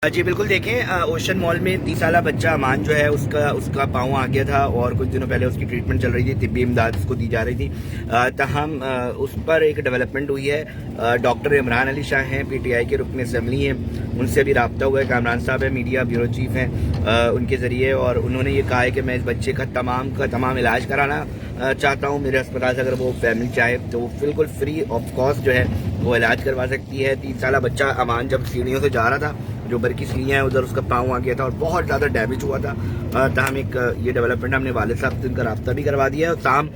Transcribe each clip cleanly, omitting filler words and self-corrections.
جی بالکل دیکھیں، اوشن مال میں 30 سالہ بچہ امان جو ہے اس کا پاؤں آ گیا تھا اور کچھ دنوں پہلے اس کی ٹریٹمنٹ چل رہی تھی، طبی امداد اس کو دی جا رہی تھی. تاہم اس پر ایک ڈیولپمنٹ ہوئی ہے. ڈاکٹر عمران علی شاہ ہیں، پی ٹی آئی کے رکن اسمبلی ہیں، ان سے بھی رابطہ ہوا ہے. کامران صاحب ہیں، میڈیا بیورو چیف ہیں، ان کے ذریعے، اور انہوں نے یہ کہا ہے کہ میں اس بچے کا تمام علاج کرانا چاہتا ہوں. میرے اسپتال سے اگر وہ فیملی چاہے تو وہ بالکل فری آف کاسٹ جو ہے وہ علاج کروا سکتی ہے. 3 سالہ بچہ امان جب سیڑھیوں سے جا رہا تھا، جو برقی سیڑھیاں ہیں ادھر اس کا پاؤں آ گیا تھا اور بہت زیادہ ڈیمیج ہوا تھا. تاہم ایک یہ ڈیولپمنٹ ہم نے والد صاحب سے ان کا رابطہ بھی کروا دیا ہے. اور تاہم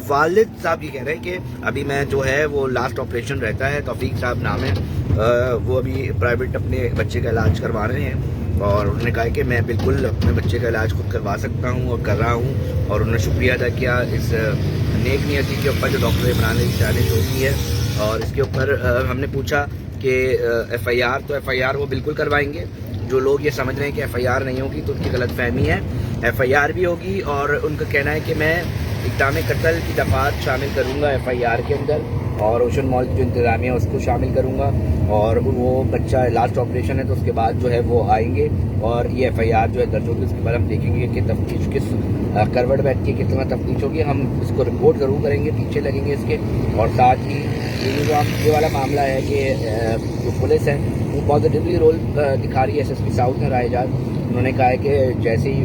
والد صاحب یہ کہہ رہے ہیں کہ ابھی میں جو ہے وہ لاسٹ آپریشن رہتا ہے، توفیق صاحب نام ہے، وہ ابھی پرائیویٹ اپنے بچے کا علاج کروا رہے ہیں. اور انہوں نے کہا کہ میں بالکل اپنے بچے کا علاج خود کروا سکتا ہوں اور کر رہا ہوں. اور انہوں نے شکریہ ادا کیا اس نیک نیتی کے اوپر جو ڈاکٹر عمران علی شاہ نے جو کی ہے. اور اس کے اوپر ہم نے پوچھا کہ ایف آئی آر وہ بالکل کروائیں گے. جو لوگ یہ سمجھ رہے ہیں کہ ایف آئی آر نہیں ہوگی تو ان کی غلط فہمی ہے. ایف آئی آر بھی ہوگی، اور ان کا کہنا ہے کہ میں اقدام قتل کی دفعات شامل کروں گا ایف آئی آر کے اندر، اور اوشن مال کی جو انتظامیہ ہے اس کو شامل کروں گا. اور وہ بچہ لاسٹ آپریشن ہے تو اس کے بعد جو ہے وہ آئیں گے اور یہ ایف آئی آر جو ہے درج ہوگی. اس کے بعد ہم دیکھیں گے کہ تفتیش کس کروٹ بیٹھ کے کتنا تفتیش ہوگی. ہم اس کو رپورٹ ضرور کریں گے، پیچھے لگیں گے اس کے. اور ساتھ ہی یہ والا معاملہ ہے کہ جو پولیس ہے وہ پازیٹیولی رول دکھا رہی ہے. ایس ایس پی ساؤتھ نے رائے جات انہوں نے کہا ہے کہ جیسے ہی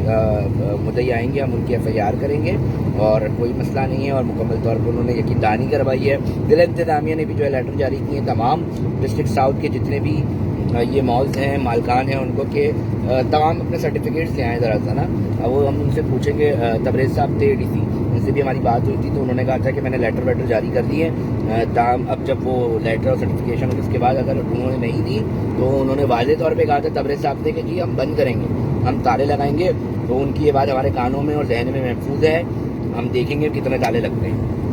مدعی آئیں گے ہم ان کی ایف آئی آر کریں گے اور کوئی مسئلہ نہیں ہے. اور مکمل طور پر انہوں نے یقین دہانی کروائی ہے. ضلع انتظامیہ نے بھی جو ہے لیٹر جاری کیے ہیں تمام ڈسٹرکٹ ساؤتھ کے جتنے بھی یہ مالز ہیں، مالکان ہیں، ان کو کہ تمام اپنے سرٹیفکیٹس لے آئیں ذرا نا. وہ ہم ان سے پوچھیں گے. تبریز صاحب تھے ڈی سی، ان سے بھی ہماری بات ہوئی تھی تو انہوں نے کہا تھا کہ میں نے لیٹر جاری کر دیے. تاہم اب جب وہ لیٹر اور سرٹیفکیشن اس کے بعد اگر انہوں نے نہیں دی تو انہوں نے واضح طور پہ کہا تھا تبریز صاحب نے کہ جی ہم بند کریں گے، ہم تالے لگائیں گے. تو ان کی یہ بات ہمارے کانوں میں اور ذہن میں محفوظ ہے. ہم دیکھیں گے کتنے تالے لگتے ہیں.